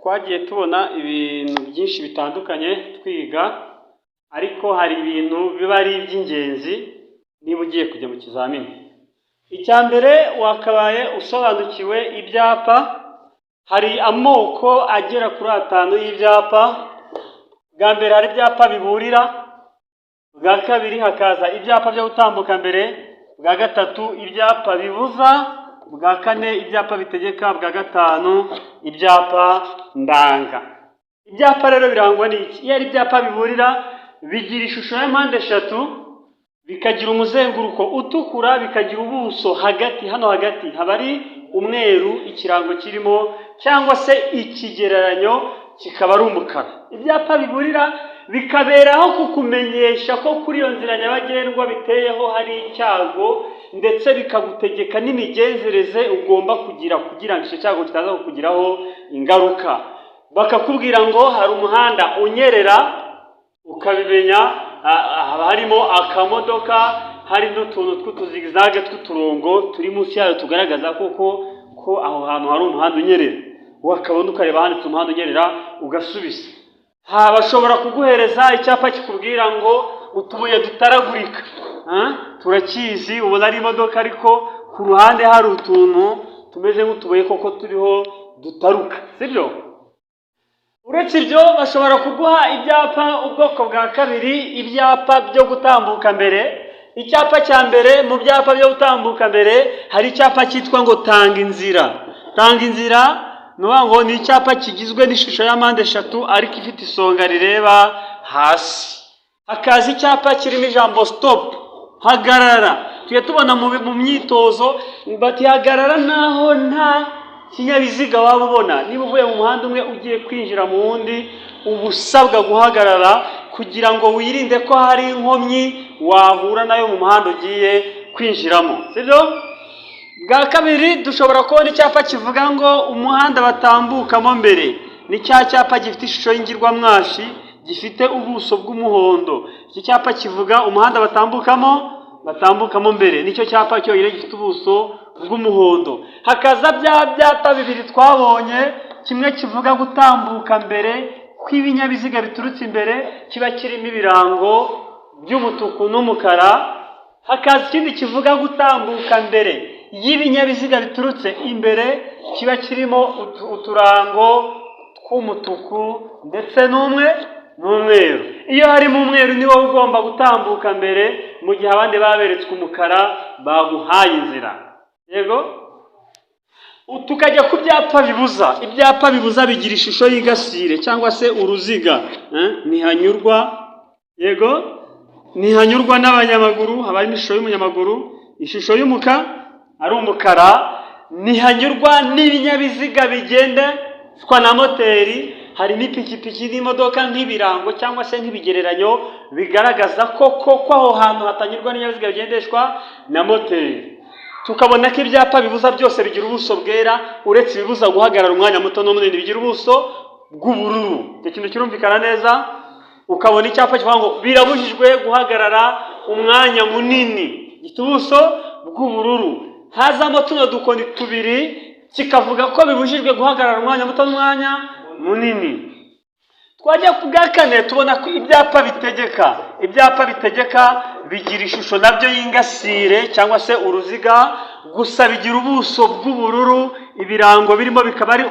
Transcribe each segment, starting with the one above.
Twagiye tubona ibintu byinshi bitandukanye twiga, ariko hari ibintu biba ari iby'ingenzi niba ugiye kujya mu kizamini. Icya mbere wakabaye usobanukiwe ibyapa. Hari amoko agera kuri 5 y'ibyapa. Bwa mbere hari ibyapa biburira, bwa kabiri hakaza ibyapa byo gutambuka mbere, bwa gatatu ibyapa bibuza, bwa kane ibyapa bitegeka, bwa gatanu ibyapa ndanga. Ibyapa rero birangwa n'iki? Iyo ari ibyapa biburira bigira ishusho ya mpande eshatu, bikagira umuzenguruko utukura, bikagira ubuso hagati. Hano hagati haba ari umweru, ikirango kirimo cyangwa se ikigereranyo kikaba ari umukara. Ibyapa biburira bikaberaho kukumenyesha ko kuri iyo nzira nyabagendwa biteyeho hari icyago, ndetse bikagutegeka n'imigenzereze ugomba kugira ngo icyo cyago kitaza kukugiraho ingaruka. Bakakubwira ngo hari umuhanda unyerera, ukabimenya. Haba harimo akamodoka, hari n'utuntu tw'utuzigizage tw'uturongo turi munsi yayo tugaragaza ko aho hantu hari umuhanda unyerera. Wakabona ukareba handitse umuhanda unyerera ugasubiza. Bashobora kuguhereza icyapa kikubwira ngo utubuye dutaragurika. Turakizi, ubona ari imodoka ariko ku ruhande hari utuntu tumeze nk'utubuye koko turiho dutaruka, sibyo? Uretse ibyo bashobora kuguha ibyapa ubwoko bwa kabiri, ibyapa byo gutambuka mbere. Icyapa cya mbere mu byapa byo gutambuka mbere hari icyapa cyitwa ngo tanga inzira. Tanga inzira ngo ni icyapa kigizwe n'ishusho ya mpande eshatu ariko ifite isonga rireba hasi. Hakaza icyapa kirimo ijambo stop, hagarara. Tujya tubona mu myitozo bati hagarara naho nta kinyabiziga waba ubona. Niba uvuye mu muhanda umwe ugiye kwinjira mu wundi, uba usabwa guhagarara kugira ngo wirinde ko hari inkomyi wahura nayo mu muhanda ugiye kwinjiramo, sibyo? Bwa kabiri dushobora kubona icyapa kivuga ngo umuhanda batambukamo mbere. Ni cya cyapa gifite ishusho y'ingirwamwashi, gifite ubuso bw'umuhondo. Iki cyapa kivuga umuhanda batambukamo mbere. Nicyo cyapa cyonyine gifite ubuso bw'umuhondo. Hakaza bya byapa bibiri twabonye, kimwe kivuga gutambuka mbere kw'ibinyabiziga biturutse imbere, kiba kirimo ibirango by'umutuku n'umukara. Hakaza ikindi kivuga gutambuka mbere y'ibinyabiziga biturutse imbere, kiba kirimo uturango tw'umutuku ndetse n'umweru. Iyo harimo umweru ni wowe ugomba gutambuka mbere, mu gihe abandi baberetswe umukara baguhaye inzira. Yego? Tukajya ku byapa bibuza. Ibyapa bibuza bigira ishusho y'ingasire cyangwa se uruziga. Ntihanyurwa. Yego? Ntihanyurwa n'abanyamaguru, haba harimo ishusho y'umunyamaguru, ishusho ari umukara. Ntihanyurwa n'ibinyabiziga bigendeshwa na moteri, harimo ipikipiki n'imodoka nk'ibirango cyangwa se nk'ibigereranyo bigaragaza ko aho hantu hatanyurwa n'ibinyabiziga bigendeshwa na moteri. Tukabona ko ibyapa bibuza byose bigira ubuso bwera, uretse ibibuza guhagarara umwanya muto n'umunini bigira ubuso bw'ubururu. Icyo kintu kirumvikana neza. Ukabona icyapa kivuga ngo birabujijwe guhagarara umwanya munini, gifite ubuso bw'ubururu. Hazamo tuno dukoni tubiri, kikavuga ko bibujijwe guhagarara umwanya muto n'umwanya munini. Twajya ku bwa kane tubona ko ibyapa bitegeka bigira ishusho nabyo y'ingasire cyangwa se uruziga, gusa bigira ubuso bw'ubururu, ibirango birimo bikaba ari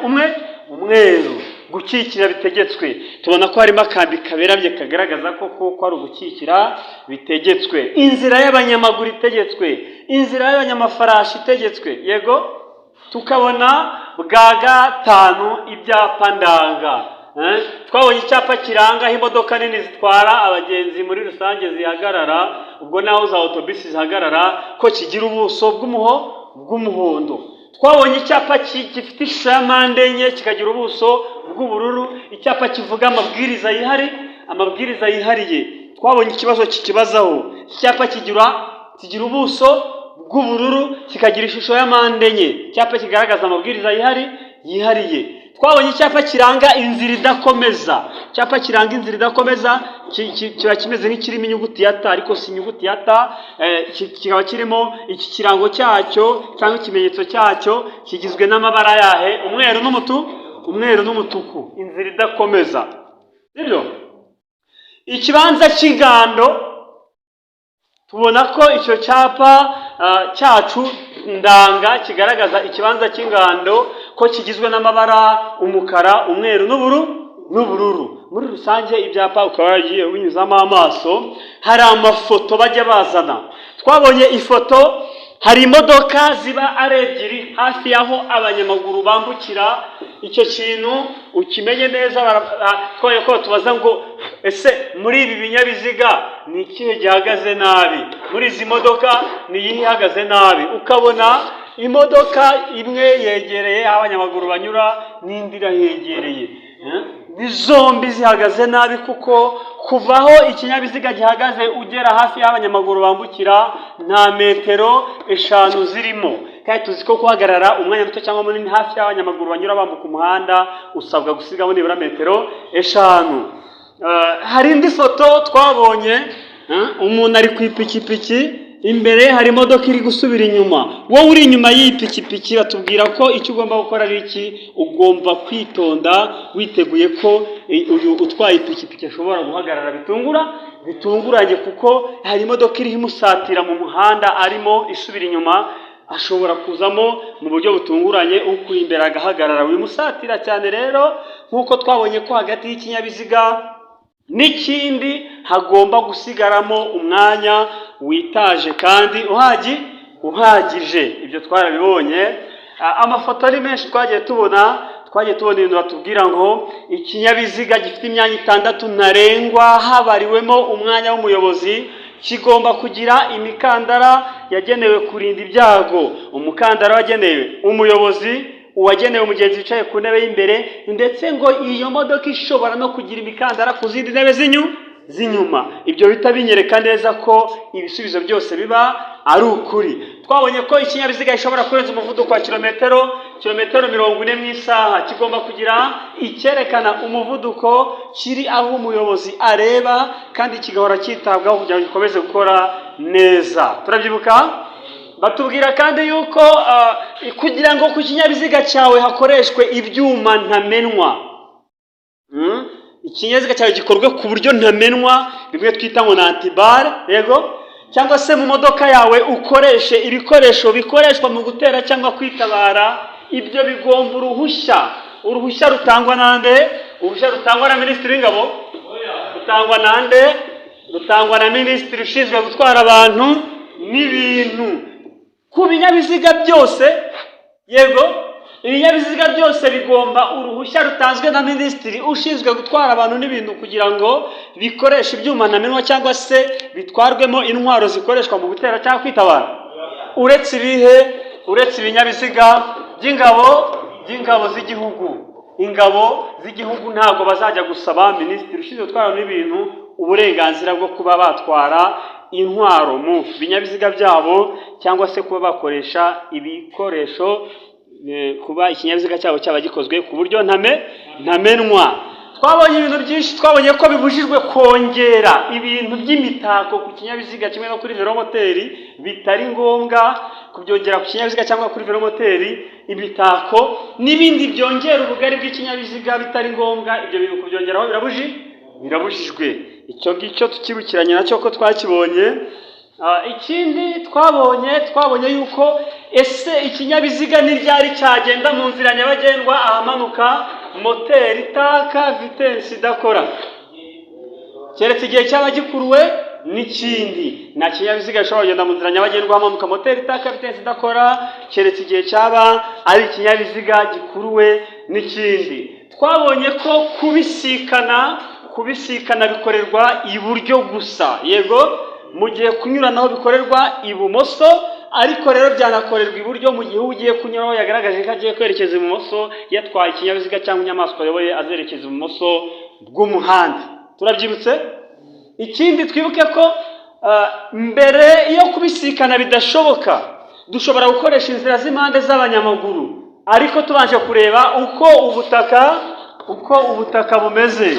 umweru. Gukikira bitegetswe. Tubona ko harimo akambi kaberamye kagaragaza ko ari ugukikira bitegetswe. Inzira y'abanyamaguru itegetswe. Inzira y'abanyamafarashi itegetswe. Yego? Tukabona bwa gatanu ibyapa ndanga. Twabonye icyapa kiranga aho imodoka nini zitwara abagenzi muri rusange zihagarara, ubwo naho za autobus zihagarara, ko kigira ubuso bw'umuhondo. Twabonye icyapa gifite ishusho ya mpande enye, kikagira ubuso bw'ubururu. Icyapa kivuga amabwiriza yihariye. Twabonye ikibazo kikibazaho. Icyapa kigira ubuso bw'ubururu, kikagira ishusho ya mpande enye. Icyapa kigaragaza amabwiriza yihariye. Twabonye icyapa kiranga inzira idakomeza. Icyapa kiranga inzira idakomeza kiba kimeze nk'ikirimo inyuguti ya T, ariko si inyuguti ya T. Kikaba kirimo iki kirango cyacyo cyangwa ikimenyetso cyacyo kigizwe n'amabara yahe, umweru umweru n'umutuku, inzira idakomeza, sibyo? Ikibanza cy'ingando, tubona ko icyo cyapa cyacu ndanga kigaragaza ikibanza cy'ingando ko kigizwe n'amabara umukara, umweru n'ubururu. Muri rusange ibyapa ukaba wagiye ubinyuzamo amaso, hari amafoto bajya bazana. Twabonye ifoto, hari imodoka ziba ari ebyiri hafi y'aho abanyamaguru bambukira. Icyo kintu ukimenye neza, twaye ko tubaza ngo ese muri ibi binyabiziga ni ikihe gihagaze nabi, muri izi modoka ni iyihe ihagaze nabi? Ukabona imodoka imwe yegereye aho abanyamaguru banyura n'indi irahegereye, ni zombi zihagaze nabi, kuko kuvaho ikinyabiziga gihagaze ugera hafi y'aho abanyamaguru bambukira nta metero 5 zirimo, kandi tuzi ko guhagarara umwanya muto cyangwa munini hafi y'aho abanyamaguru banyura bambuka umuhanda usabwa gusigamo nibura metero 5. Hari indi foto twabonye, umuntu ari ku ipikipiki, imbere hari imodoka iri gusubira inyuma. Wowe uri inyuma y'iyi pikipiki batubwira ko icyo ugomba gukora ari iki? Ugomba kwitonda witeguye ko uyu utwaye ipikipiki ashobora guhagarara bitunguranye, kuko hari imodoka iriho imusatira mu muhanda arimo isubira inyuma, ashobora kuzamo mu buryo butunguranye, ukuri imbere agahagarara. Wimusatira cyane rero, nk'uko twabonye ko hagati y'ikinyabiziga n'ikindi hagomba gusigaramo umwanya witaje kandi uhagije. Ibyo twarabibonye, amafoto ari menshi twagiye tubona ibintu batubwira ngo ikinyabiziga gifite imyanya 6 ntarengwa habariwemo umwanya w'umuyobozi kigomba kugira imikandara yagenewe kurinda ibyago, umukandara wagenewe umuyobozi, uwagenewe umugenzi wicaye ku ntebe y'imbere, ndetse ngo iyo modoka ishobora no kugira imikandara ku zindi ntebe z'inyuma. Ibyo bita binyereka neza ko ibisubizo byose biba ari ukuri. Twabonye ko ikinyabiziga gishobora kurenza umuvuduko wa kilometero 40 mu isaha, kigomba kugira icyerekana umuvuduko kiri aho umuyobozi areba, kandi kigahora cyitabwaho kugira ngo gikomeze gukora neza. Turabyibuka? Batubwira kandi yuko kugira ngo ku kinyabiziga cyawe hakoreshwe ibyuma ntamenwa, ikinyabiziga cyawe gikorwe ku buryo ntamenwa, bimwe twita ngo antibare, yego, cyangwa se mu modoka yawe ukoreshe ibikoresho bikoreshwa mu gutera cyangwa kwitabara, ibyo bigomba uruhushya rutangwa nande? Uruhushya rutangwa na Minisitiri w'Ingabo, rutangwa nande? Rutangwa na Minisitiri ushinzwe gutwara abantu n'ibintu. Ku binyabiziga byose, yego, ibinyabiziga byose bigomba uruhushya rutanzwe na Minisitiri ushinzwe gutwara abantu n'ibintu, kugira ngo bikoreshe ibyuma ntamenwa cyangwa se bitwarwemo intwaro zikoreshwa mu gutera cyangwa kwitabara. Uretse ibinyabiziga by'ingabo z'igihugu. Ingabo z'igihugu ntabwo bazajya gusaba Minisitiri ushinzwe gutwara abantu n'ibintu uburenganzira bwo kuba batwara intwaro mu binyabiziga byabo, cyangwa se kuba bakoresha ibikoresho, kuba ikinyabiziga cyabo cyaba gikozwe ku buryo ntamenwa. Twabonye ibintu byinshi, twabonye ko bibujijwe kongera ibintu by'imitako ku kinyabiziga kimwe no kuri velomoteri, bitari ngombwa kubyongera ku kinyabiziga cyangwa kuri velomoteri, imitako n'ibindi byongera ubugari bw'ikinyabiziga bitari ngombwa, ibyo bintu kubyongeraho birabujijwe. Icyo ngicyo tukibukiranye nacyo ko twakibonye. Ikindi twabonye yuko ese ikinyabiziga n'iryari cyagenda mu nzira nyabagendwa ahamanuka moteri itaka vitesi idakora, keretse igihe cyaba gikuruwe n'ikindi. Nta kinyabiziga gishobora kugenda mu nzira nyabagendwa ahamanuka moteri itaka vitesi idakora, keretse igihe cyaba ari ikinyabiziga gikuruwe n'ikindi. Twabonye ko kubisikana bikorerwa iburyo gusa, yego, mu gihe kunyuranaho bikorerwa ibumoso, ariko rero byanakorerwa iburyo mu gihe ugiye kunyuraho yagaragaje ko agiye kwerekeza ibumoso, yatwaye ikinyabiziga cyangwa inyamaswa ayoboye azerekeza ibumoso bw'umuhanda. Turabyibutse? Ikindi twibuke ko mbere yo kubisikana bidashoboka, dushobora gukoresha inzira z'impande z'abanyamaguru, ariko tubanje kureba uko ubutaka bumeze.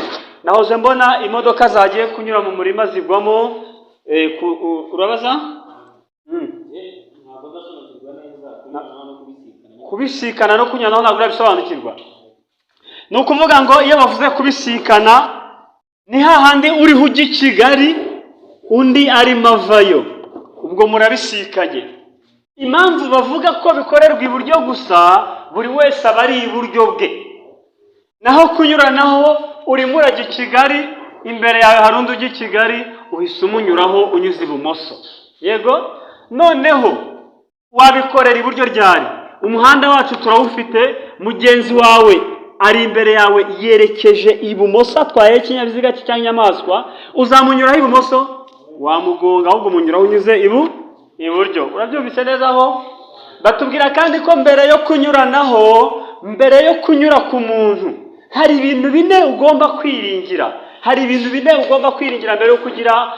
Nahoze mbona imodoka zagiye kunyura mu murima zigwamo. Urabaza? Kubisikana no kunyuranaho ntabwo urabisobanukirwa. ni ukuvuga ngo iyo bavuze kubisikana ni hahandi uriho ujya i Kigali undi arimo avayo, ubwo murabisikanye. Impamvu bavuga ko bikorerwa iburyo gusa, buri wese aba ari iburyo bwe, naho kunyuranaho urimo urajya i Kigali, imbere yawe hari undi ujya i Kigali, uhise umunyuraho unyuze ibumoso. Yego, noneho wabikorera iburyo ryari? Umuhanda wacu turawufite, mugenzi wawe ari imbere yawe yerekeje ibumoso atwaye ikinyabiziga cyangwa inyamaswa, uzamunyuraho ibumoso? Wamugonga, ahubwo umunyuraho unyuze iburyo. Urabyumvise neza aho? Batubwira kandi ko mbere yo kunyuranaho, mbere yo kunyura ku muntu, hari ibintu bine ugomba kwiringira. Hari ibintu bine ugomba kwiringira mbere yo kugira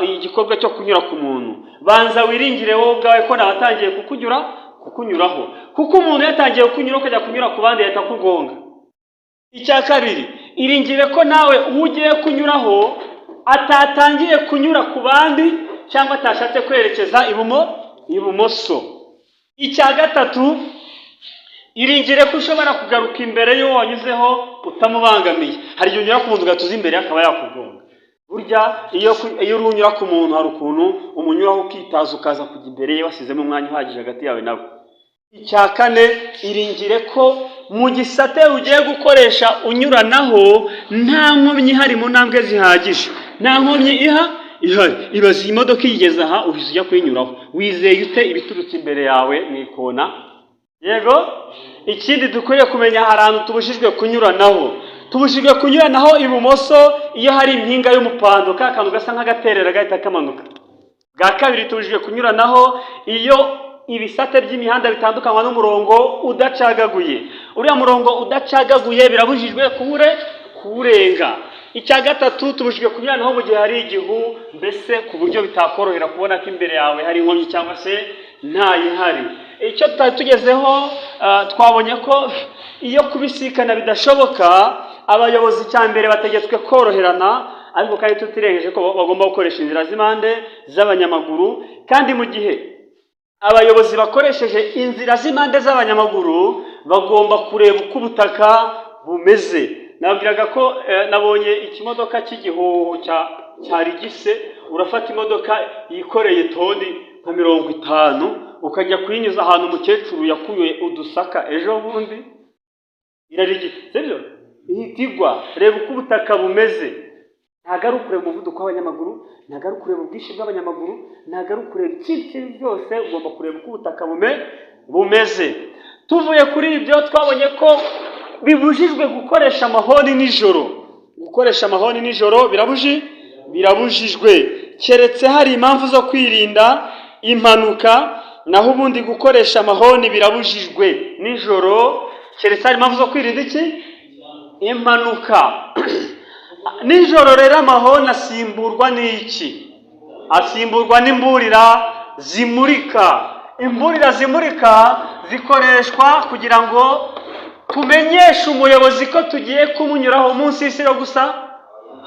igikorwa cyo kunyura ku muntu. Banza wiringire wowe ubwawe ko nawe atangiye kukunyuraho, kuko umuntu yatangiye kukunyura ukajya kunyura ku bandi yahita kugonga. Icya kabiri, iringire ko nawe ugiye kunyuraho atatangiye kunyura ku bandi cyangwa atashatse kwerekeza ibumoso. Icya gatatu, iringire ko ushobora kugaruka imbere y'uwo wanyuzeho utamubangamiye. Hari igihe unyura ku muntu ugatuza imbere akaba yakugonga. Burya iyo unyura ku muntu hari ukuntu umunyuraho ukitaza ukaza kujya imbere ye wasizemo umwanya uhagije hagati yawe nawe. Icya kane, iringire ko mu gisate ugiye gukoresha unyuranaho nta nkomyi ihari mu ntambwe zihagije. Nta nkomyi ihari. Ibaze iyi modoka igeze aha uhise ujya kuyinyuraho, wizeye ute ibiturutse imbere yawe mu ikona? Yego, ikindi dukwiye kumenya, hari ahantu tubujijwe kunyuranaho. Tubujijwe kunyuranaho ibumoso iyo hari impinga y'umupando, ka kantu gasa nk'agaterera gahita kamanuka. Bwa kabiri, tubujijwe kunyuranaho iyo ibisate by'imihanda bitandukanywa n'umurongo udacagaguye. Uriya murongo udacagaguye birabujijwe kuwurenga. Icya gatatu, tubujijwe kunyuranaho mu gihe hari igihu, mbese ku buryo bitakorohera kubona ko imbere yawe hari inkomyi cyangwa se ntayihari. Icyo tutari tugezeho, twabonye ko iyo kubisikana bidashoboka, abayobozi cya mbere bategetswe koroherana, ariko kandi tutirengeje ko bagomba gukoresha inzira z'impande z'abanyamaguru. Kandi mu gihe abayobozi bakoresheje inzira z'impande z'abanyamaguru, bagomba kureba uko ubutaka bumeze. Nabwiraga ko nabonye ikimodoka cy'igihugu cyari gise, urafata imodoka yikoreye toni nka 50 ukajya kuyinyuza ahantu umukecuru yakuye udusaka ejo bundi, irarigita, sibyo? Ihita igwa. Reba uko ubutaka bumeze. Ntabwo ari ukureba umuvuduko w'abanyamaguru, ntabwo ari ukureba ubwinshi bw'abanyamaguru, ntabwo ari ukureba ikintu byose, ugomba kureba uko ubutaka bumeze. Tuvuye kuri ibyo, twabonye ko bibujijwe gukoresha amahoni nijoro. Gukoresha amahoni nijoro birabujijwe, keretse hari impamvu zo kwirinda impanuka. Naho ubundi gukoresha amahoni birabujijwe nijoro, keretse hari impamvu zo kwirinda impanuka. Nijoro rero amahoni asimburwa n'iki? Asimburwa n'imburira zimurika. Imburira zimurika zikoreshwa kugira ngo tumenyeshe umuyobozi ko tugiye kumunyuraho mu nsisiro gusa,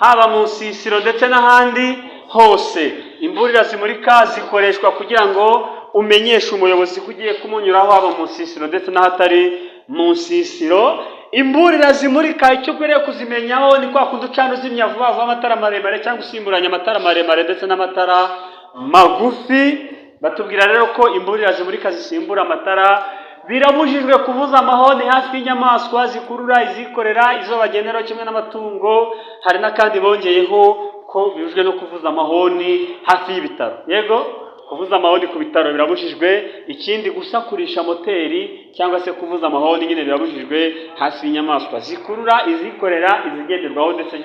haba mu nsisiro ndetse n'ahandi hose. Imburira zimurika zikoreshwa kugira ngo umenyeshe umuyobozi ko ugiye kumunyuraho, haba mu nsisiro ndetse n'ahatari mu nsisiro. Imburira zimurika, icyo ukwiriye kuzimenyaho ni kwa kundi ucana uzimya vuba vuba amatara maremare cyangwa usimburanya amatara maremare ndetse n'amatara magufi. Batubwira rero ko imburira zimurika zisimbura amatara. Birabujijwe kuvuza amahoni hafi y'inyamaswa zikurura, izikorera, izo bagenera kimwe n'amatungo. Hari n'akandi bongeyeho ko bibujijwe no kuvuza amahoni hafi y'ibitaro. Yego, kuvuza amahoni ku bitaro birabujijwe. Ikindi, gusakurisha moteri cyangwa se kuvuza amahoni nyine birabujijwe hafi y'inyamaswa zikurura, izikorera, izigenderwaho ndetse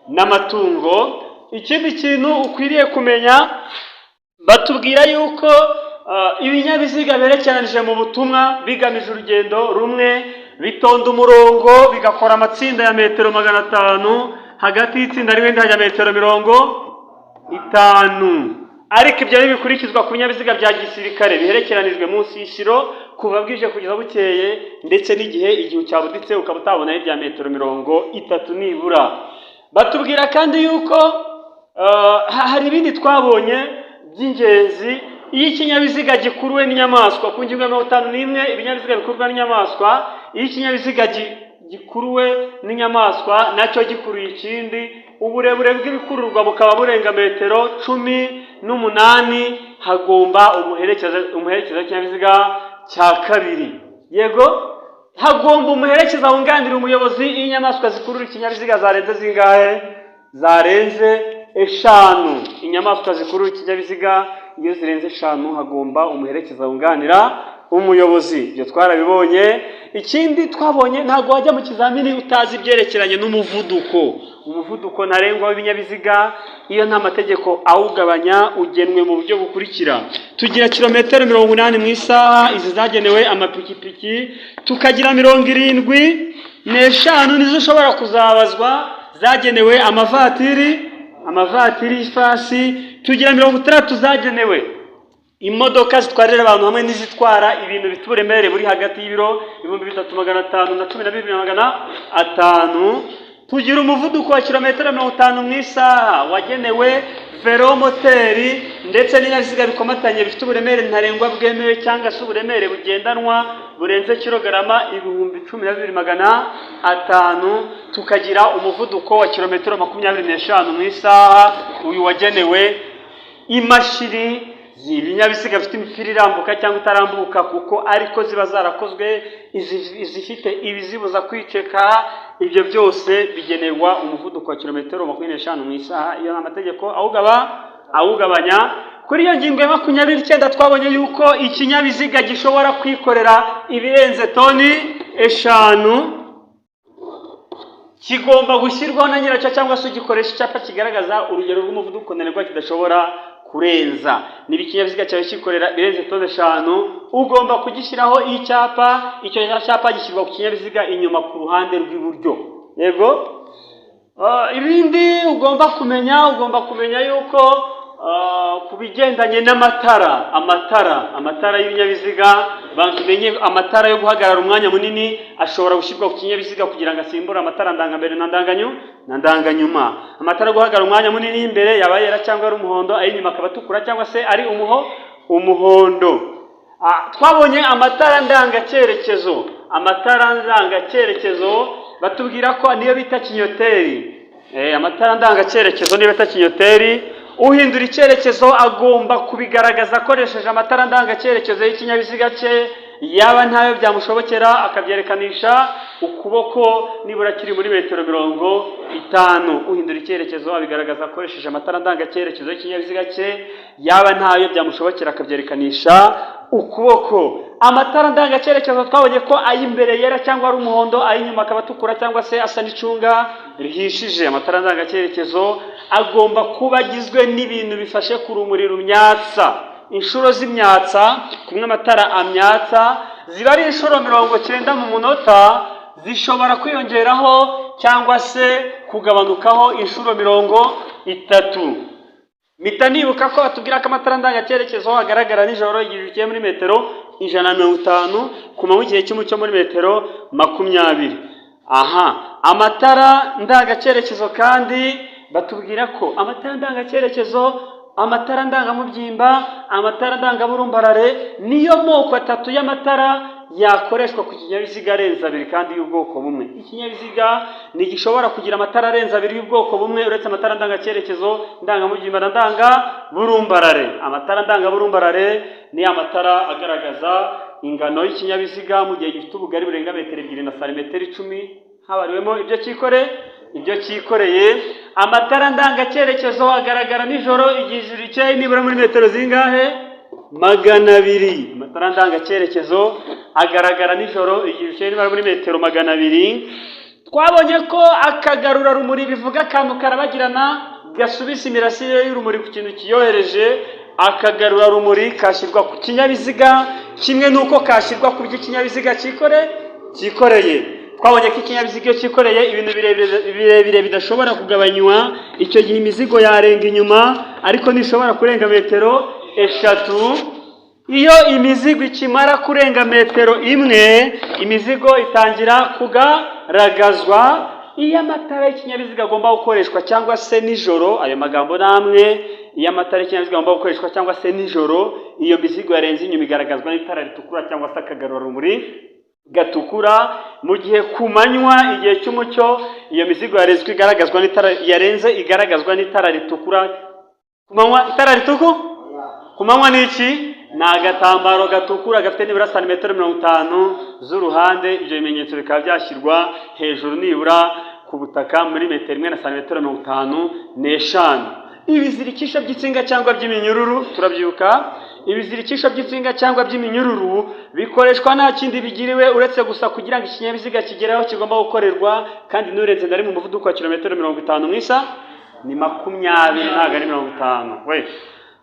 n'amatungo. Ikindi kintu ukwiriye kumenya, batubwira yuko ibinyabiziga berekeranije mu butumwa bigamije urugendo rumwe bitonda umurongo, bigakora amatsinda ya metero 500 hagati y'itsinda rimwe n'irya metero 50. Ariko ibyo bikurikizwa ku binyabiziga bya gisirikare biherekeranijwe mu nsisiro kuva bwije kugeza bukeye, ndetse n'igihe igihu cyabuditse ukaba utabona irya metero 30 nibura. Batubwira kandi yuko hari ibindi twabonye by'ingenzi. Iyo ikinyabiziga gikuruwe n'inyamaswa, ku ngingo ya 51, ibinyabiziga bikurwa n'inyamaswa, iyo ikinyabiziga gikuruwe n'inyamaswa nacyo gikuruye ikindi, uburebure bw'ibikururwa bukaba burenga metero 18, hagomba umuherekeza w'ikinyabiziga cya kabiri. Yego, hagomba umuherekeza wunganira umuyobozi iyo inyamaswa zikurura ikinyabiziga zarenze zingahe? Zarenze 5. Inyamaswa zikurura ikinyabiziga iyo zirenze 5 hagomba umuherekeza wunganira umuyobozi. Ibyo twarabibonye. Ikindi twabonye, ntabwo wajya mu kizamini utazi ibyerekeranye n'umuvuduko. Umuvuduko ntarengwa w'ibinyabiziga iyo nta mategeko awugabanya ugenwe mu buryo bukurikira: tugira kilometero 80 mu isaha, izi zagenewe amapikipiki, tukagira 75 nizo ushobora kuzabazwa zagenewe amavatiri y'ifasi, tugira 60 zagenewe imodoka zitwarira abantu hamwe n'izitwara ibintu bifite uburemere buri hagati y'ibiro 3500 na 12500. Tugira umuvuduko wa kilometero 50 mu isaha wagenewe velomoteri ndetse n'ibinyabiziga bikomatanye bifite uburemere ntarengwa bwemewe cyangwa se uburemere bugendanwa burenze kilograma 12500. Tukagira umuvuduko wa kilometero 25 mu isaha, uyu wagenewe imashini z'ibinyabiziga bifite imipira irambuka cyangwa itarambuka, kuko ariko ziba zarakozwe, izifite ibizibuza kwiceka. Ibyo byose bigenerwa umuvuduko wa kilometero 25 mu isaha iyo amategeko awugabanya. Kuri iyo ngingo ya 29 twabonye yuko ikinyabiziga gishobora kwikorera ibirenze toni 5 kigomba gushyirwaho na nyiracyo cyangwa se ugikoresha icyapa kigaragaza urugero rw'umuvuduko ntarengwa kidashobora kurenza. Niba ikinyabiziga cyawe kikorera birenze toni 5 ugomba kugishyiraho icyapa. Icyo cyapa gishyirwa ku kinyabiziga inyuma ku ruhande rw'iburyo. Yego, ibindi ugomba kumenya yuko ku bigendanye n'amatara, amatara y'ibinyabiziga, banzumenye amatara yo guhagarara umwanya munini ashobora gushyirwa ku kinyabiziga kugira ngo asimbure amatara ndangambere na ndanganyuma. Amatara yo guhagarara umwanya munini y'imbere yaba yera cyangwa ari umuhondo, ay'inyuma akaba atukura cyangwa se ari umuhondo. Twabonye amatara ndangacyerekezo. Amatara ndangacyerekezo batubwira ko niyo bita kinyoteri. Amatara ndangacyerekezo niyo bita kinyoteri. Uhindura icyerekezo agomba kubigaragaza akoresheje amatara ndangacyerekezo y'ikinyabiziga cye, yaba ntayo byamushobokera akabyerekanisha ukuboko nibura kiri muri metero 50. Uhindura icyerekezo abigaragaza akoresheje amatara ndangacyerekezo y'ikinyabiziga cye, yaba ntayo byamushobokera akabyerekanisha ukuboko. Amatara ndangacyerekezo twabonye ko ay'imbere yera cyangwa ari umuhondo, ay'inyuma akaba atukura cyangwa se asa n'icunga rihishije. Amatara ndangacyerekezo agomba kuba agizwe n'ibintu bifashe ku rumuri rumyatsa. Inshuro z'imyatsa, kumwe amatara amyatsa ziba ari inshuro 90 mu munota, zishobora kwiyongeraho cyangwa se kugabanukaho inshuro 30. Mpita nibuka ko batubwira ko amatara ndangacyerekezo agaragara nijoro igihe ugiye muri metero 150, ku manywa igihe cy'umucyo muri metero 20. Amatara ndangacyerekezo kandi batubwira ko amatara ndangacyerekezo, amatara ndangamubyimba, amatara ndangaburumbarare niyo moko 3 y'amatara yakoreshwa ku kinyabiziga arenze 2 kandi y'ubwoko bumwe. Ikinyabiziga ntigishobora kugira amatara arenze 2 y'ubwoko bumwe uretse amatara ndangacyerekezo, ndangamubyimba na ndangaburumbarare. Amatara ndangaburumbarare ni amatara agaragaza ingano y'ikinyabiziga mu gihe gifite ubugari burenga metero 2 na santimetero 10 habariwemo ibyo cyikoreye. Amatara ndangacyerekezo agaragara nijoro igihe ijuru rikeye nibura muri metero zingahe? 200. Amatara ndangacyerekezo agaragara nijoro igihe rikeye nibura muri metero 200. Twabonye ko akagarura rumuri bivuga akantu karabagirana gasubiza imirasire y'urumuri ku kintu kiyohereje. Akagarura rumuri kashyirwa ku kinyabiziga kimwe nuko kashyirwa ku by'ikinyabiziga cyikoreye. Twabonye ko ikinyabiziga iyo cyikoreye ibintu birebire bidashobora kugabanywa, icyo gihe imizigo yarenga inyuma ariko ntishobora kurenga metero 3. Iyo imizigo ikimara kurenga metero 1, imizigo itangira kugaragazwa. Iyo amatara y'ikinyabiziga agomba gukoreshwa cyangwa se nijoro, ayo magambo namwe, iyo amatara y'ikinyabiziga agomba gukoreshwa cyangwa se nijoro, iyo mizigo yarenze inyuma igaragazwa n'itara ritukura cyangwa se akagarura rumuri gatukura. mu gihe ku manywa igihe cy'umucyo iyo mizigo yarenze igaragazwa n'itara ritukura. Ku manywa itara ritukura ku manywa ni iki? Ni agatambaro gatukura gafite nibura santimetero 50 z'uruhande. Ibyo bimenyetso bikaba byashyirwa hejuru nibura ku butaka muri metero 1 na santimetero 55. Ibizirikisho by'insinga cyangwa by'iminyururu, turabyibuka. Ibizirikisho by'insinga cyangwa by'iminyururu bikoreshwa nta kindi bigiriwe uretse gusa kugira ngo ikinyabiziga kigeraho kigomba gukorerwa, kandi n'urenze ndari mu muvuduko wa kilometero 50 mu isaha ni 20, ntabwo ari 50. We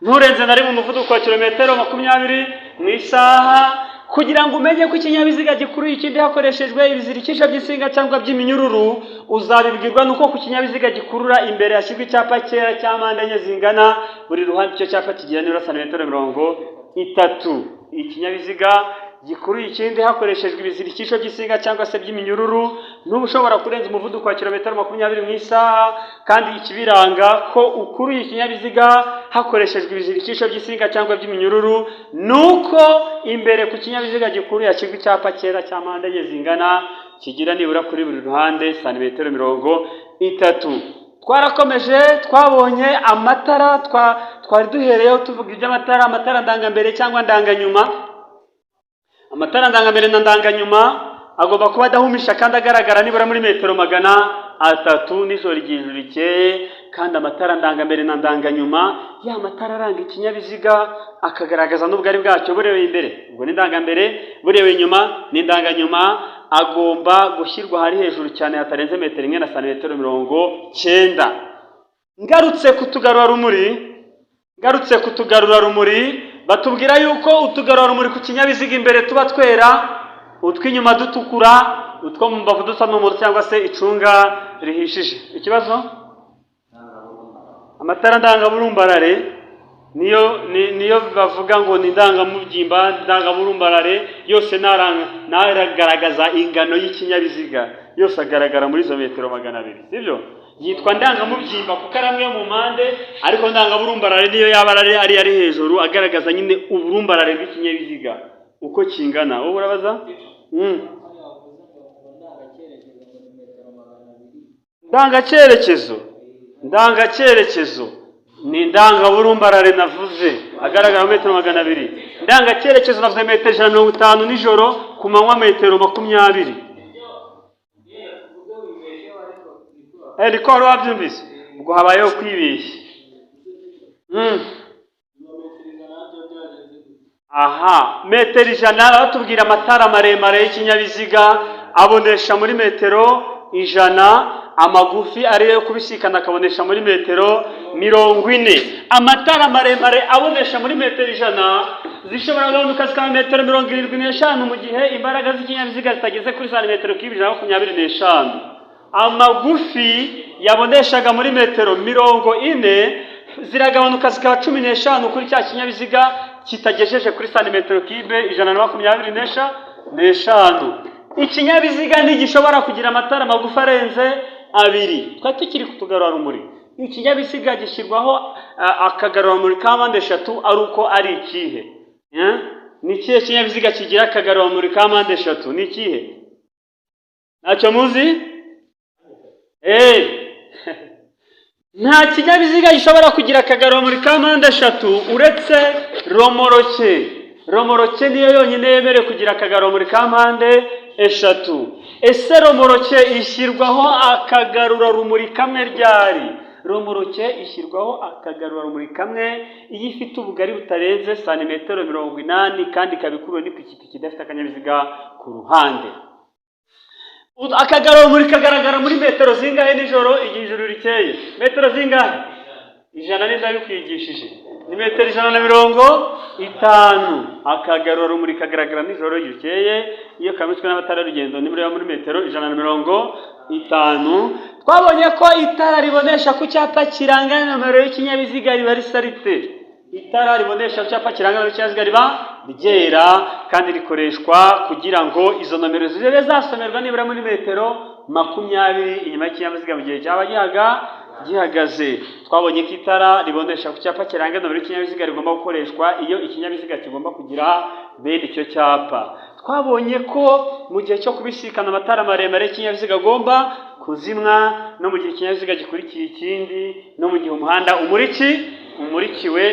nturenze ndari mu muvuduko wa kilometero 20 mu isaha. Kugira ngo umenye ko ikinyabiziga gikuruye ikindi hakoreshejwe ibizirikisho by'insinga cyangwa by'iminyururu, uzabibwirwa nuko ku kinyabiziga gikurura imbere hashyirwa icyapa cyera cya mpande enye zingana, buri ruhande icyo cyapa kigira nibura santimetero 30. Ikinyabiziga gikuruye ikindi hakoreshejwe ibizirikisho by'insinga cyangwa se by'iminyururu n'ubu ushobora kurenza umuvuduko wa kilometero 20 mu isaha, kandi ikibiranga ko ukuruye ikinyabiziga hakoreshejwe ibizirikisho by'insinga cyangwa by'iminyururu nuko imbere ku kinyabiziga gikuruye hashyirwa icyapa cyera cya mpande enye zingana, kigira nibura kuri buri ruhande santimetero 30. Twarakomeje twabonye amatara, twari duhereyeho tuvuga iby'amatara, amatara ndangambere cyangwa ndanganyuma. Amatara ndangambere na ndanganyuma agomba kuba adahumisha kandi agaragara nibura muri metero 300 nijoro igihe ijuru rikeye. Kandi amatara ndangambere na ndanganyuma, ya matara aranga ikinyabiziga akagaragaza n'ubugari bwacyo burewe imbere, ubwo ni ndangambere, burewe inyuma ni ndanganyuma, agomba gushyirwa hari hejuru cyane hatarenze metero 1 na santimetero 90. Ngarutse kutugarura rumuri, batubwira yuko utugarura rumuri ku kinyabiziga imbere tuba twera, utw'inyuma dutukura, utwo mu mbavu dusa n'umuhondo cyangwa se icunga rihishije. Ikibazo? Amatara ndangaburumbarare niyo bavuga ngo ni ndangamubyimba, ndangaburumbarare, yose naragaragaza ingano y'ikinyabiziga, yose agaragara muri izo metero 200, sibyo? Yitwa ndangamubyimba kuko ari amwe mu mpande, ariko ndangaburumbarare niyo yaba ari hejuru agaragaza nyine uburumbarare bw'ikinyabiziga uko kingana. Wowe urabaza? Ndangacyerekezo ni ndangaburumbarare navuze, agaragara mu metero 200. Ndangacyerekezo navuze metero 150 nijoro, ku manywa metero 20. Niko wari wabyumvise? Ubwo habayeho kwibeshya. Metero 100 batubwira amatara maremare y'ikinyabiziga abonesha muri metero 100, amagufi ariyo kubisikana akabonesha muri metero 40. Amatara maremare abonesha muri metero 100 zishobora guhinduka zikaba metero 75 mu gihe imbaraga z'ikinyabiziga zitageze kuri santimetero 125. Amagufi yaboneshaga muri metero 40 ziragabanuka zikaba 15 kuri cya kinyabiziga kitagejeje kuri santimetero 125. Ikinyabiziga ntigishobora kugira amatara magufi arenze 2. Twari tukiri kutugarura rumuri. Ikinyabiziga gishyirwaho akagarura rumuri ka mpande 3 ari uko ari ikihe? Ni ikihe kinyabiziga kigira akagarura rumuri ka mpande 3? Ni ikihe? Ntacyo muzi? Nta kinyabiziga gishobora kugira akagarura rumuri ka mpande 3 uretse romoroke. Romoroke niyo yonyine yemerewe kugira akagarura rumuri ka mpande 3. Ese romoroke ishyirwaho akagarura rumuri kamwe ryari? Romoroke ishyirwaho akagarura rumuri kamwe iyo ifite ubugari butarenze santimetero 80 kandi ikabikuruwe n'ipikipiki idafite akanyabiziga ku ruhande. Akagarura rumuri kagaragara muri metero zingahe nijoro igihe ijuru rikeye? Metero zingahe? 100 n'indabikwigishije. Ni metero 150. Akagarura rumuri kagaragara nijoro igihe rikeye iyo kamitswe n'amatara y'urugendo nibura muri metero 150. Twabonye ko itara ribonesha ku cyapa kiranga nomero y'ikinyabiziga riba risaritse. Itara ribonesha ku cyapa kiranga nomero y'ikinyabiziga riba ryera kandi rikoreshwa kugira ngo izo nomero zibe zasomerwa nibura muri metero 20 inyuma y'ikinyabiziga mu gihe cyaba gihagaze. Twabonye ko itara ribonesha ku cyapa kiranga nomero y'ikinyabiziga rigomba gukoreshwa iyo ikinyabiziga kigomba kugira bene icyo cyapa. twabonye ko mu gihe cyo kubisikana amatara maremare y'ikinyabiziga agomba kuzimwa, no mu gihe ikinyabiziga gikurikiye ikindi, no mu gihe umuhanda umurikiwe.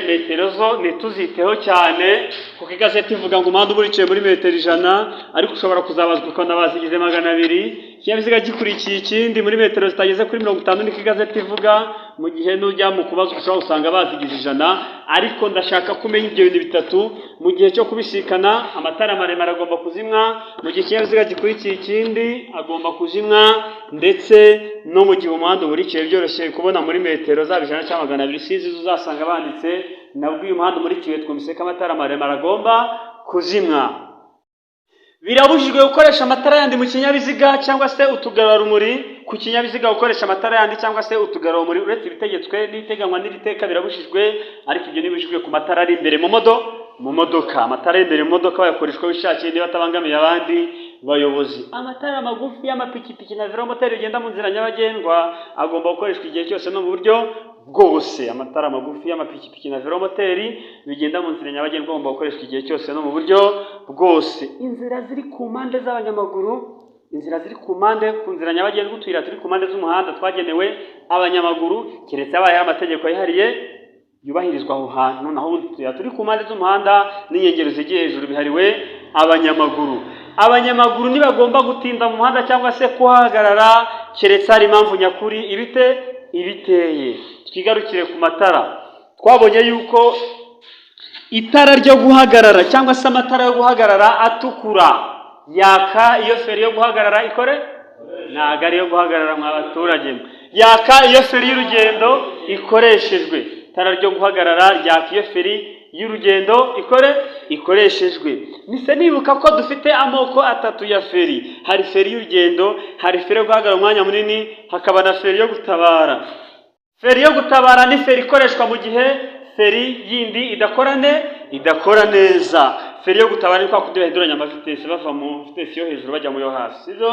Metero zo ntituziteho cyane kuko igazeti ivuga ngo umuhanda umurikiwe muri metero 100, ariko ushobora kuzabazwa ukabona bazigize 200. Ikinyabiziga gikurikiye ikindi muri metero zitageze kuri 50 niko igazeti ivuga. Mu gihe nujya mu kubaza ushobora usanga bazigize 100, ariko ndashaka kumenya ibyo bintu bitatu. Mu gihe cyo kubisikana amatara maremare agomba kuzimwa, mu gihe ikinyabiziga gikurikiye ikindi agomba kuzimwa, ndetse no mu gihe umuhanda umurikiwe. Byoroshye kubona muri metero zaba 100 cyangwa 200, sizi uzasanga banditse nabwo uyu muhanda umurikiwe twumvise ko amatara maremare agomba kuzimwa. Birabujijwe gukoresha amatara yandi mu kinyabiziga cyangwa se utugarurarumuri ku kinyabiziga. Gukoresha amatara yandi cyangwa se utugarurarumuri uretse ibitegetswe n'iteganywa n'iri teka birabujijwe, ariko ibyo ntibibujijwe ku matara ari imbere mu modoka. Amatara imbere mu modoka bayakoreshwa bishakiye niba atabangamiye abandi bayobozi. Amatara magufi y'amapikipiki na velomoteri bigenda mu nzira nyabagendwa agomba gukoreshwa igihe cyose no mu buryo bwose. Amatara magufi y'amapikipiki na velomoteri bigenda mu nzira nyabagendwa agomba gukoreshwa igihe cyose no mu buryo bwose. Inzira ziri ku mpande z'abanyamaguru, inzira ziri ku mpande ku nzira nyabagendwa, utuyira turi ku mpande z'umuhanda twagenewe abanyamaguru, keretse abaye amategeko yihariye yubahirizwa aho hantu, naho utuyira turi ku mpande z'umuhanda n'inkengero zigiye hejuru bihariwe abanyamaguru. Abanyamaguru ntibagomba gutinda mu muhanda cyangwa se kuhagarara, keretse hari impamvu nyakuri ibiteye. Twigarukire ku matara. Twabonye yuko itara ryo guhagarara cyangwa se amatara yo guhagarara atukura yaka iyo feri yo guhagarara ikore, ntago ari yo guhagarara mwa baturage, yaka iyo feri y'urugendo ikoreshejwe. Itara ryo guhagarara ryaka iyo feri y'urugendo ikoreshejwe. Nise nibuka ko dufite amoko atatu ya feri. Hari feri y'urugendo, hari feri yo guhagarara umwanya munini, hakaba na feri yo gutabara. Feri yo gutabara ni feri ikoreshwa mu gihe feri yindi idakora neza. Feri yo gutabara ni kwa kundi bahinduranya amavitesi bava mu vitesi yo hejuru bajya mu yo hasi, sibyo?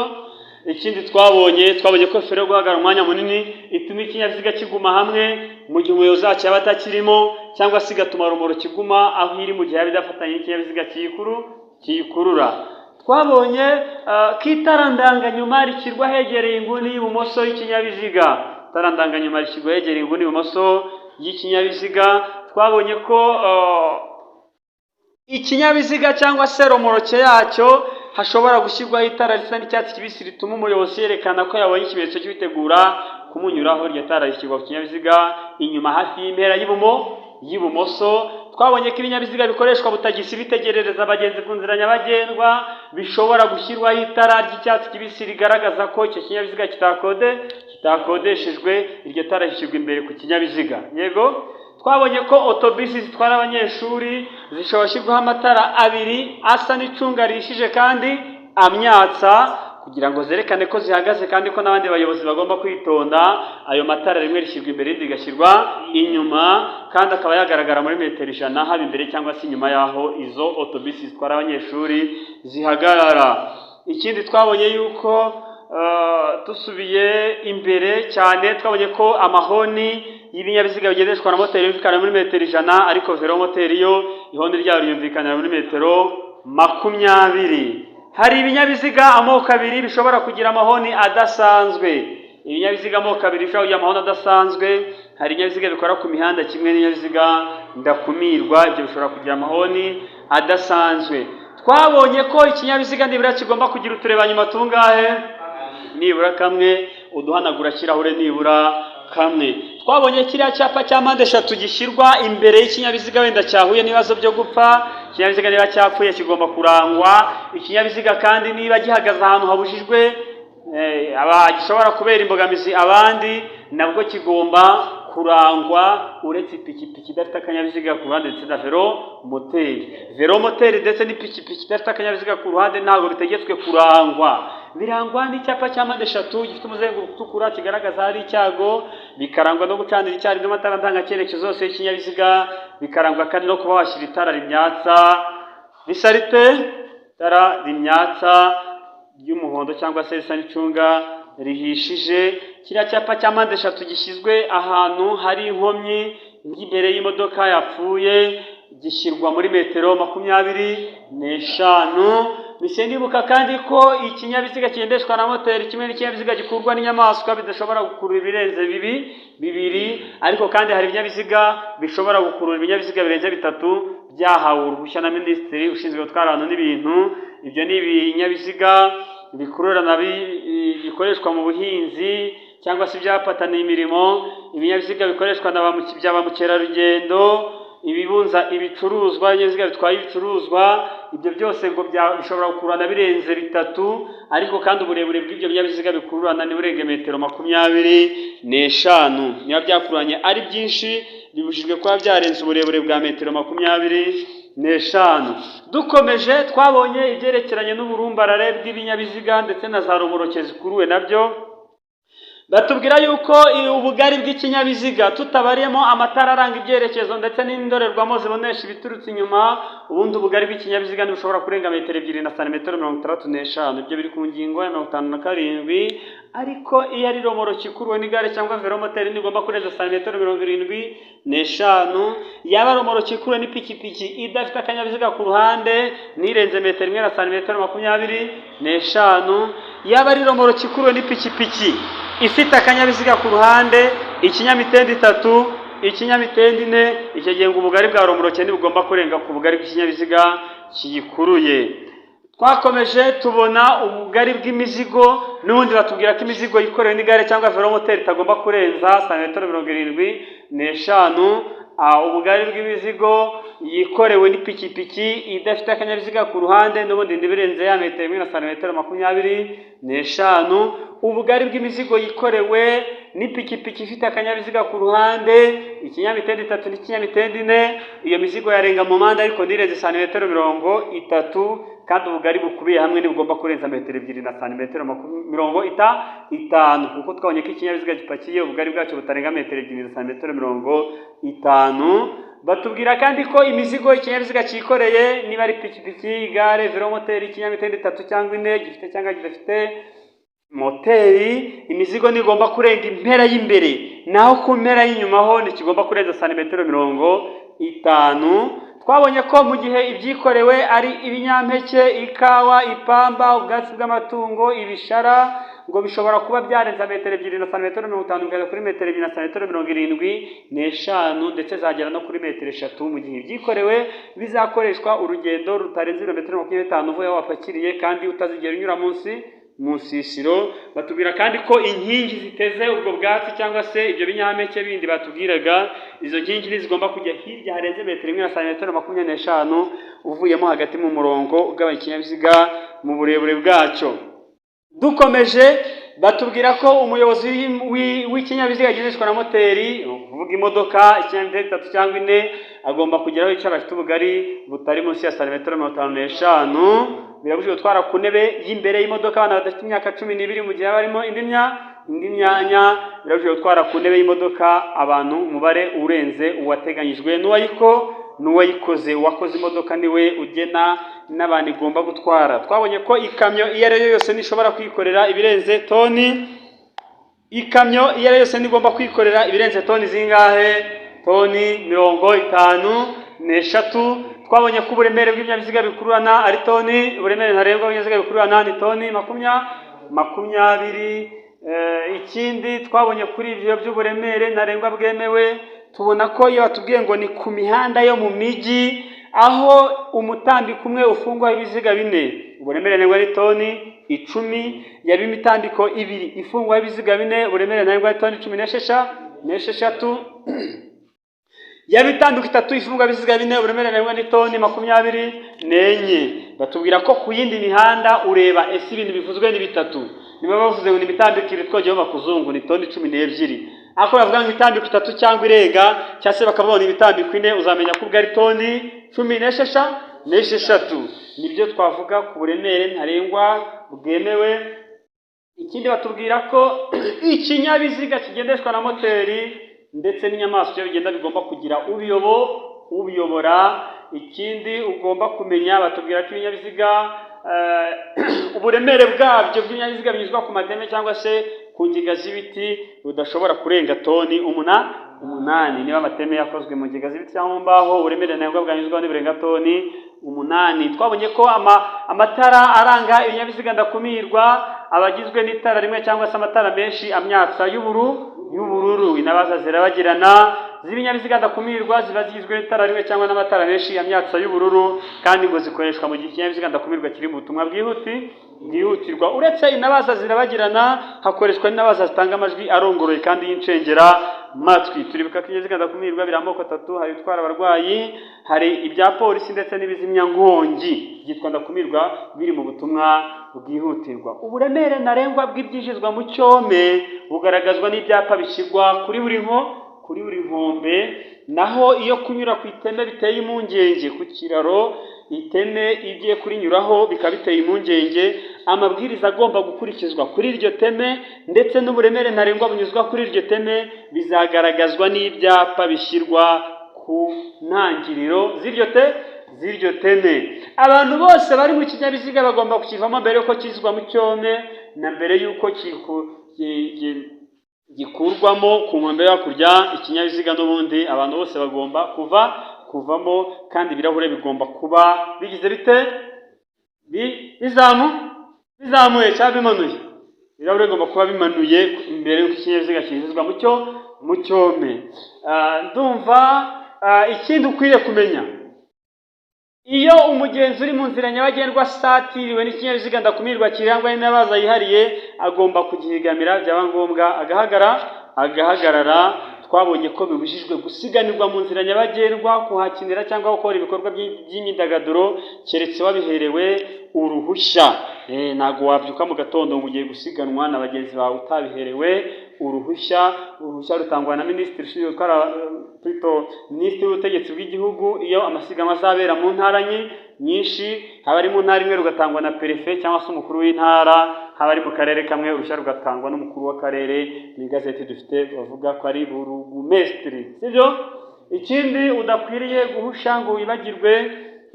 Ikindi twabonye ko feri yo guhagarara umwanya munini ituma ikinyabiziga kiguma hamwe mu gihe umuyobozi wacyo yaba atakirimo, cyangwa se igatuma rumoro kiguma aho iri mu gihe yaba idafatanye n'ikinyabiziga kiyikurura. Twabonye ko itara ndanganyuma rishyirwa hegereye inguni y'ibumoso y'ikinyabiziga. Itara ndanganyuma rishyirwa hegereye inguni y'ibumoso y'ikinyabiziga. Twabonye ko ikinyabiziga cyangwa se romoroke yacyo hashobora gushyirwaho itara risa n'icyatsi kibisi rituma umuyobozi yerekana ko yabonye ikimenyetso cyo kwitegura kumunyuraho. Iryo tara rishyirwa ku kinyabiziga inyuma hafi y'impera y'ibumoso. Twabonye ko ibinyabiziga bikoreshwa butagisi bitegerereza abagenzi ku nzira nyabagendwa bishobora gushyirwaho itara ry'icyatsi kibisi rigaragaza ko icyo kinyabiziga kitakodeshejwe. Iryo tara rishyirwa imbere ku kinyabiziga. Yego. Twabonye ko otobisi zitwara abanyeshuri zishobora gushyirwaho amatara abiri asa n'icunga rihishije kandi amyatsa, kugira ngo zerekane ko zihagaze kandi ko n'abandi bayobozi bagomba kwitonda. Ayo matara rimwe rishyirwa imbere irindi rigashyirwa inyuma, kandi akaba yagaragara muri metero 100 haba imbere cyangwa se inyuma y'aho izo otobisi zitwara abanyeshuri zihagarara. Ikindi twabonye yuko dusubiye imbere cyane, twabonye ko amahoni y'ibinyabiziga bigendeshwa na moteri yumvikana muri metero 100, ariko velomoteri yo ihoni ryayo ryumvikanira muri metero 20. Hari ibinyabiziga amoko abiri bishobora kugira amahoni adasanzwe. Ibinyabiziga amoko abiri bishobora kugira amahoni adasanzwe. Hari ibinyabiziga bikora ku mihanda kimwe n'ibinyabiziga ndakumirwa, ibyo bishobora kugira amahoni adasanzwe. Twabonye ko ikinyabiziga nibura kigomba kugira uturebanyuma tungahe? Nibura kamwe. Uduhanagura kirahure nibura kamwe. Twabonye kiriya cyapa cya mpande 3 gishyirwa imbere y'ikinyabiziga wenda cyahuye n'ibibazo byo gupfa. Ikinyabiziga niba cyapfuye kigomba kurangwa. Ikinyabiziga kandi niba gihagaze ahantu habujijwe gishobora kubera imbogamizi abandi, nabwo kigomba kurangwa. Uretse ipikipiki idafite akanyabiziga ku ruhande ndetse na velomoteri ndetse n'ipikipiki idafite akanyabiziga ku ruhande ntabwo bitegetswe kurangwa. Birangwa n'icyapa cya mpande 3 gifite umuzenguruko utukura kigaragaza hari icyago, bikarangwa no gucanira icyarimwe amatara ndangacyerekezo zose y'ikinyabiziga, bikarangwa kandi no kuba washyira itara rimyatsa risarite, itara rimyatsa ry'umuhondo cyangwa se risa n'icunga rihishije. Kiriya cyapa cya mpande 3 gishyizwe ahantu hari inkomyi nk'imbere y'imodoka yapfuye, gishyirwa muri metero 25. Bishye nibuka kandi ko ikinyabiziga kigendeshwa na moteri kimwe n'ikinyabiziga gikurwa n'inyamaswa bidashobora gukurura ibirenze bibiri, ariko kandi hari ibinyabiziga bishobora gukurura ibinyabiziga birenze bitatu byahawe uruhushya na minisitiri ushinzwe gutwara abantu n'ibintu. Ibyo ni ibinyabiziga bikururana bikoreshwa mu buhinzi cyangwa se ibyapataniye imirimo, ibinyabiziga bikoreshwa na ba mukerarugendo, ibibunza ibicuruzwa, ibinyabiziga bitwaye ibicuruzwa. Ibyo byose ngo bishobora gukururana birenze bitatu, ariko kandi uburebure bw'ibyo binyabiziga bikururana ni burenga metero 25. Niba byakururanye ari byinshi bibujijwe kuba byarenze uburebure bwa metero 25. Dukomeje twabonye ibyerekeranye n'uburumbarare bw'ibinyabiziga ndetse na za romoroke zikuruwe nabyo. Batubwira yuko ubugari bw'ikinyabiziga tutabariyemo amatara aranga ibyerekezo ndetse n'indorerwamo zibonesha ibiturutse inyuma, ubundi ubugari bw'ikinyabiziga ntibushobora kurenga metero 2 na santimetero 65. Ibyo biri ku ngingo ya 57. Ariko iyo ari romoroke ikuruwe n'igare cyangwa velomoteri ntigomba kurenza santimetero 75. Yaba romoroke ikuruwe n'ipikipiki idafite akanyabiziga ku ruhande nirenze metero 1 na santimetero 25. Yaba ari romoroke ikuruwe n'ipikipiki ifite akanyabiziga ku ruhande, ikinyamitende 3, ikinyamitende 4, icyo gihe ngo ubugari bwa romoroke ntibugomba kurenga ku bugari bw'ikinyabiziga kiyikuruye. Twakomeje tubona ubugari bw'imizigo, n'ubundi batubwira ko imizigo yikorewe n'igare cyangwa velomoteri itagomba kurenza santimetero 75. Ubugari bw'imizigo yikorewe n'ipikipiki idafite akanyabiziga ku ruhande n'ubundi ntibirenze ya metero 1 na santimetero 25. Ubugari bw'imizigo yikorewe n'ipikipiki ifite akanyabiziga ku ruhande, ikinyamitende 3 n'ikinyamitende 4, iyo mizigo yarenga mu mpande ariko ntirenze santimetero 30, kandi ubugari bukubiye hamwe ntibugomba kurenza metero 2 na santimetero 50, kuko twabonye ko ikinyabiziga gipakiye ubugari bwacyo butarenga metero 2 na santimetero 50. Batubwira kandi ko imizigo ikinyabiziga cyikoreye, niba ari pikipiki, igare, velomoteri, ikinyamitende 3 cyangwa 4 gifite cyangwa kidafite moteri, imizigo ntigomba kurenga impera y'imbere, naho ku mpera y'inyuma ho ntikigomba kurenza santimetero 50. Twabonye ko mu gihe ibyikorewe ari ibinyampeke, ikawa, ipamba, ubwatsi bw'amatungo, ibishara, ngo bishobora kuba byarenza metero 2 na santimetero 50 kugeza kuri metero 2 na santimetero 75 ndetse zagera no kuri metero 3, mu gihe ibyikorewe bizakoreshwa urugendo rutarenze ibirometero 25 uvuye aho wapakiriye kandi utazigera unyura mu nsisiro. Batubwira kandi ko inkingi ziteze ubwo bwatsi cyangwa se ibyo binyampeke bindi batubwiraga, izo nkingi ntizigomba kujya hirya harenze metero 1 na santimetero 25 uvuyemo hagati mu murongo ugabanya ikinyabiziga mu burebure bwacyo. Dukomeje batubwira ko umuyobozi w'ikinyabiziga gikoreshwa na moteri, uvuga imodoka, ikinyamitende 3 cyangwa 4, agomba kugeraho icyara afite ubugari butari munsi ya santimetero 55. Birabujijwe gutwara ku ntebe y'imbere y'imodoka abana badafite imyaka 12 mu gihe barimo indi myanya. Birabujijwe gutwara ku ntebe y'imodoka abantu umubare urenze uwateganyijwe n'uwayikoze. Uwakoze imodoka niwe ugena n'abantu igomba gutwara. Twabonye ko ikamyo iyo ari yo yose nishobora kwikorera ibirenze toni. Ikamyo iyo ari yo yose nigomba kwikorera ibirenze toni zingahe? Toni 53. Twabonye ko uburemere bw'ibinyabiziga bikururana ari toni, uburemere ntarengwa bw'ibinyabiziga bikururana ni toni 20. Ikindi twabonye kuri ibyo by'uburemere ntarengwa bwemewe, tubona ko iyo batubwiye ngo ni ku mihanda yo mu mijyi aho umutambiko umwe ufungwa ibiziga 4, uburemere ntarengwa ni toni 10. Yaba imitambiko 2 ifungwa ibiziga 4, uburemere ntarengwa ni toni 16. Yaba imitambiko 3 ifungwa ibiziga 4, uburemere ntarengwa ni toni 24. Batubwira ko ku yindi mihanda ureba ese ibintu bivuzwe ni bitatu. Niba bavuze ngo ni imitambiko 2 twogeho bakuzungu ni toni 12. Ako bavuga ngo imitambiko 3 cyangwa irenga cyase bakabona imitambiko 4, uzamenya ko ubwo ari toni 16. Nibyo twavuga ku buremere ntarengwa bwemewe. Ikindi batubwira ko ikinyabiziga kigendeshwa na moteri ndetse n'inyamaswa iyo bigenda bigomba kugira ubiyobora. Ikindi ugomba kumenya, batubwira ko ibinyabiziga uburemere bwabyo bw'ibinyabiziga binyuzwa ku mateme cyangwa se ku ngiga z'ibiti budashobora kurenga toni umunani. Niba amateme yakozwe mu ngiga z'ibiti cyangwa mu mbaho, uburemere ntabwo bwanyuzwaho ntiburenga toni 8. Twabonye ko amatara aranga ibinyabiziga ndakumirwa abagizwe n'itara rimwe cyangwa se amatara menshi amyatsa y'ubururu. Inabaza zirabagirana z'ibinyabiziga ndakumirwa ziba zigizwe n'itara rimwe cyangwa n'amatara menshi amyatsa y'ubururu, kandi ngo zikoreshwa mu gihe ikinyabiziga ndakumirwa kiri mu butumwa bwihutirwa. Uretse inabaza zirabagirana, hakoreshwa n'inabaza zitanga amajwi arongoroye kandi y'incengera matwi. Turibuka ko ikinyabiziga ndakumirwa biri amoko 3: hari itwara abarwayi, hari ibya polisi ndetse n'ibizimya nkongi. Byitwa ndakumirwa biri mu butumwa bwihutirwa. Uburemere ntarengwa bw'ibyinjizwa mu cyome bugaragazwa n'ibyapa bishyirwa kuri buri nkombe. Naho iyo kunyura ku iteme biteye impungenge, ku kiraro iteme igiye kurinyuraho bikaba biteye impungenge, amabwiriza agomba gukurikizwa kuri iryo teme ndetse n'uburemere ntarengwa bunyuzwa kuri iryo teme bizagaragazwa n'ibyapa bishyirwa ku ntangiriro z'iryo teme. Abantu bose bari mu kinyabiziga bagomba kukivamo mbere yuko kizwa mu cyome na mbere yuko gikurwamo ku nkombe hakurya. Ikinyabiziga n'ubundi abantu bose bagomba kuvamo, kandi ibirahure bigomba kuba bigize bite bizamuye cyangwa bimanuye. Ibirahure bigomba kuba bimanuye mbere yuko ikinyabiziga kinjizwa mu cyome. Ndumva ikindi ukwiriye kumenya, iyo umugenzi uri mu nzira nyabagendwa asatiriwe n'ikinyabiziga ndakumirwa kirangwa n'inabaza yihariye, agomba kugihigamira, byaba ngombwa agahagarara. Twabonye ko bibujijwe gusiganirwa mu nzira nyabagendwa, kuhakinira cyangwa gukora ibikorwa by'imyidagaduro keretse wabiherewe uruhushya. Ntabwo wabyuka mu gatondo ngo ugiye gusiganwa na bagenzi bawe utabiherewe uruhushya. Uruhushya rutangwa na minisitiri w'ubutegetsi bw'igihugu iyo amasiganwa azabera mu ntara nyinshi. Haba ari mu ntara imwe rugatangwa na perefe cyangwa se umukuru w'intara, haba ari mu karere kamwe uruhushya rugatangwa n'umukuru w'akarere. Ni igazeti dufite bavuga ko ari burugumesitiri, sibyo? Ikindi udakwiriye guhusha ngo wibagirwe,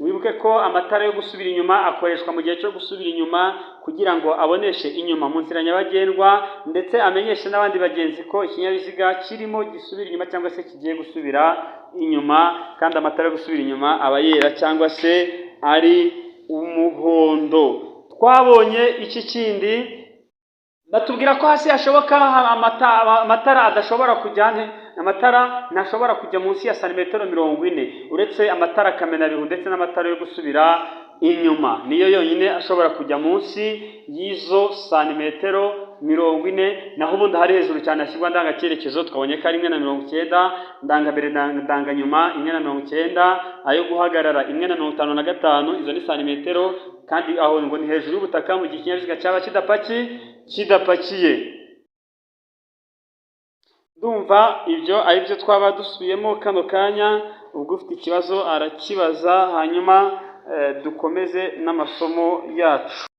wibuke ko amatara yo gusubira inyuma akoreshwa mu gihe cyo gusubira inyuma kugira ngo aboneshe inyuma mu nzira nyabagendwa, ndetse amenyeshe n'abandi bagenzi ko ikinyabiziga kirimo gisubira inyuma cyangwa se kigiye gusubira inyuma. Kandi amatara yo gusubira inyuma aba yera cyangwa se ari umuhondo. Twabonye iki kindi, batubwira ko hasi hashoboka amatara adashobora amatara ntashobora kujya munsi ya santimetero 40, uretse amatara kamenabihu ndetse n'amatara yo gusubira inyuma niyo yonyine ashobora kujya munsi y'izo santimetero 40. Naho ubundi hari hejuru cyane hashyirwa ndangacyerekezo. Twabonye ko ari 1:90, ndangambere ndanganyuma 1:90, ayo guhagarara 1:55. Izo ni santimetero, kandi aho ngo ni hejuru y'ubutaka mu gihe ikinyabiziga cyaba kidapakiye. Ndumva ibyo ari byo twaba dusubiyemo kano kanya. Ubwo ufite ikibazo arakibaza, hanyuma dukomeze n'amasomo yacu.